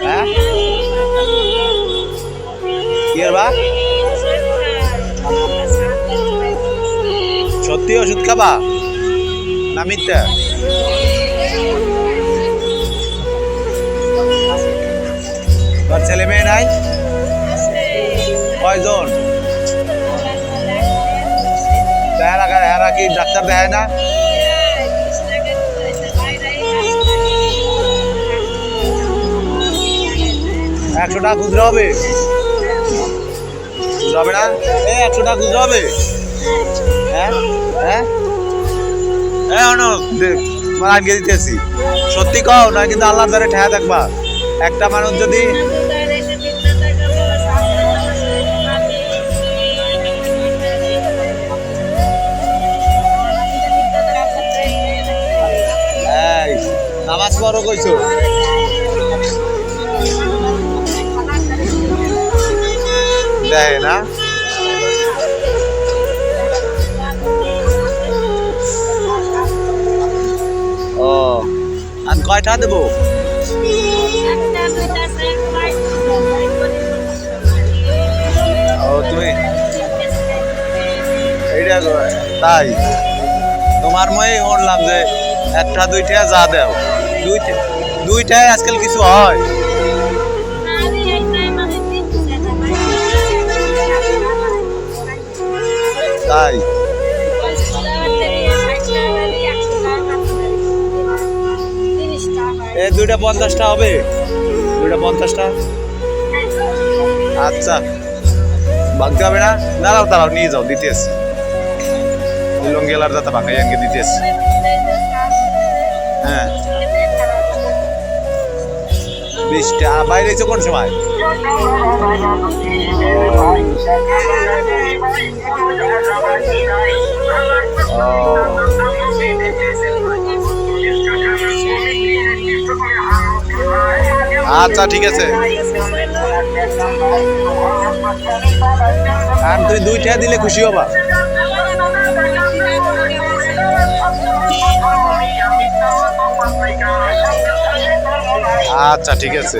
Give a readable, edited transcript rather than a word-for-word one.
হ্যাঁ কি বা সত্যি ওষুধ খাবা না মিথ্যা? তোর ছেলে মেয়ে নাই? কয়জন? এরা কি ডাক্তার দেখায় না? 100 টাকা খুচরা হবে? খুচরা হবে না? 100 টাকা খুচরা হবে? হ্যাঁ হ্যাঁ হ্যাঁ আগে দিতেছি। সত্যি কও না কিন্তু আল্লাহর দ্বারে ঠেয়া দেখবা। একটা মানুষ যদি নামাজ পড়ো কইছো? দেয় না? ও আর কয়টা দেবো? ও তুমি এইটা তাই তোমার মই শুনলাম যে একটা দুইটা যা দেও দুইটায় আজকাল কিছু হয়? তাই এই 2টা 50টা হবে? 2টা 50টা? আচ্ছা ভাঙতে হবে না? দাঁড়াও নিয়ে যাও, দিতে আসি। লঙ্গেলার যাতে ভাঙাই আনকে দিতে আসি। হ্যাঁ 20টা বাইরে এসে কোন সময়? আচ্ছা ঠিক আছে। আর তুই 2টা দিলে খুশি হবা? আচ্ছা ঠিক আছে।